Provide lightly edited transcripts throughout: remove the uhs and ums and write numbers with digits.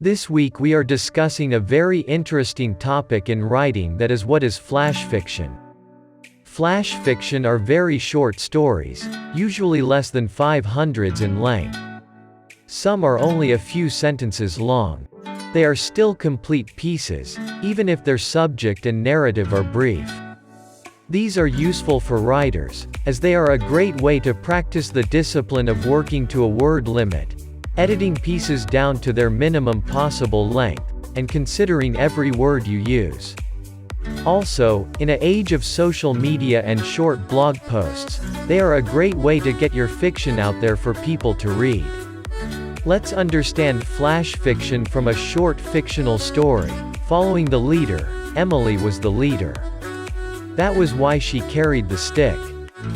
This week we are discussing a very interesting topic in writing, that is, what is flash fiction. Flash fiction are very short stories, usually less than 500s in length. Some are only a few sentences long. They are still complete pieces, even if their subject and narrative are brief. These are useful for writers, as they are a great way to practice the discipline of working to a word limit, editing pieces down to their minimum possible length, and considering every word you use. Also, in an age of social media and short blog posts, they are a great way to get your fiction out there for people to read. Let's understand flash fiction from a short fictional story. Following the leader, Emily was the leader. That was why she carried the stick.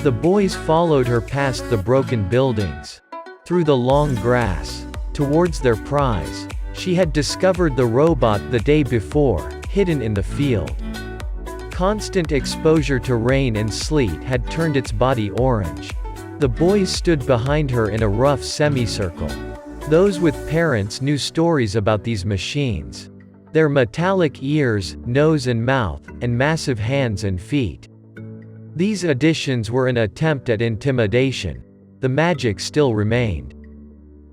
The boys followed her past the broken buildings, through the long grass, towards their prize. She had discovered the robot the day before, hidden in the field. Constant exposure to rain and sleet had turned its body orange. The boys stood behind her in a rough semicircle. Those with parents knew stories about these machines. Their metallic ears, nose and mouth, and massive hands and feet. These additions were an attempt at intimidation. The magic still remained.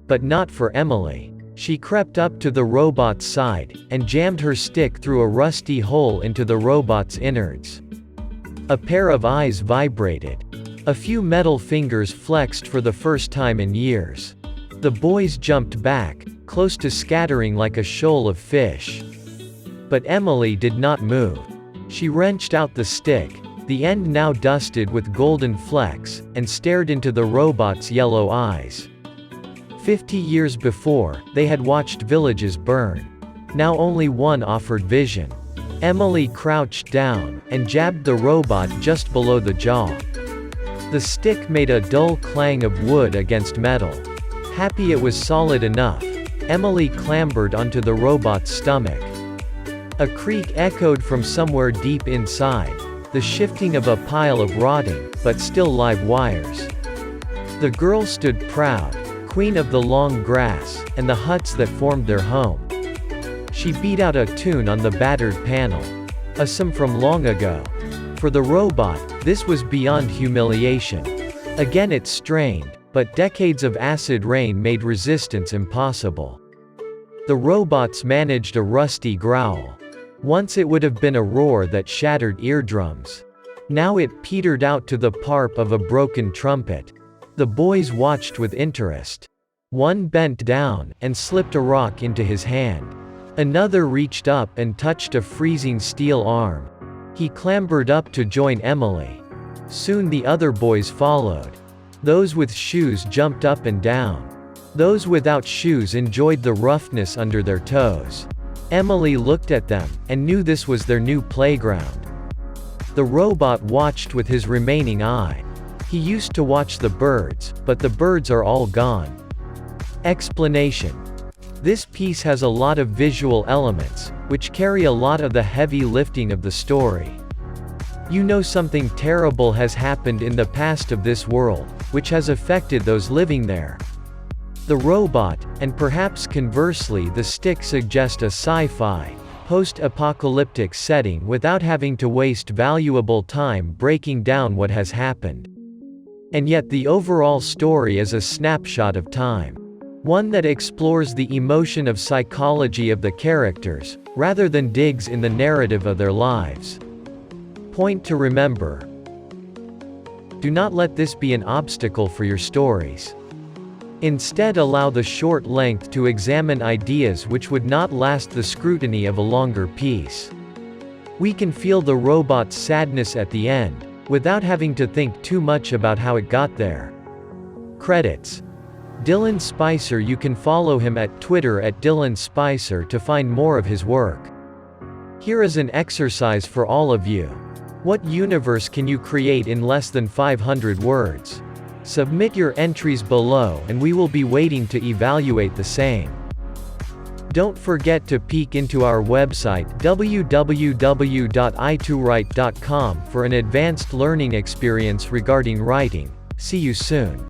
But not for Emily. She crept up to the robot's side, and jammed her stick through a rusty hole into the robot's innards. A pair of eyes vibrated. A few metal fingers flexed for the first time in years. The boys jumped back, close to scattering like a shoal of fish. But Emily did not move. She wrenched out the stick, the end now dusted with golden flecks, and stared into the robot's yellow eyes. 50 years before, they had watched villages burn. Now only one offered vision. Emily crouched down, and jabbed the robot just below the jaw. The stick made a dull clang of wood against metal. Happy it was solid enough, Emily clambered onto the robot's stomach. A creak echoed from somewhere deep inside, the shifting of a pile of rotting, but still live wires. The girl stood proud, queen of the long grass, and the huts that formed their home. She beat out a tune on the battered panel. A song from long ago. For the robot, this was beyond humiliation. Again it strained, but decades of acid rain made resistance impossible. The robots managed a rusty growl. Once it would have been a roar that shattered eardrums. Now it petered out to the parp of a broken trumpet. The boys watched with interest. One bent down, and slipped a rock into his hand. Another reached up and touched a freezing steel arm. He clambered up to join Emily. Soon the other boys followed. Those with shoes jumped up and down. Those without shoes enjoyed the roughness under their toes. Emily looked at them, and knew this was their new playground. The robot watched with his remaining eye. He used to watch the birds, but the birds are all gone. Explanation. This piece has a lot of visual elements, which carry a lot of the heavy lifting of the story. You know something terrible has happened in the past of this world, which has affected those living there. The robot, and perhaps conversely the stick, suggest a sci-fi, post-apocalyptic setting without having to waste valuable time breaking down what has happened. And yet the overall story is a snapshot of time. One that explores the emotion of psychology of the characters, rather than digs in the narrative of their lives. Point to remember. Do not let this be an obstacle for your stories. Instead, allow the short length to examine ideas which would not last the scrutiny of a longer piece. We can feel the robot's sadness at the end, without having to think too much about how it got there. Credits. Dylan Spicer. You can follow him at Twitter at Dylan Spicer to find more of his work. Here is an exercise for all of you. What universe can you create in less than 500 words? Submit your entries below and we will be waiting to evaluate the same. Don't forget to peek into our website www.i2write.com for an advanced learning experience regarding writing. See you soon.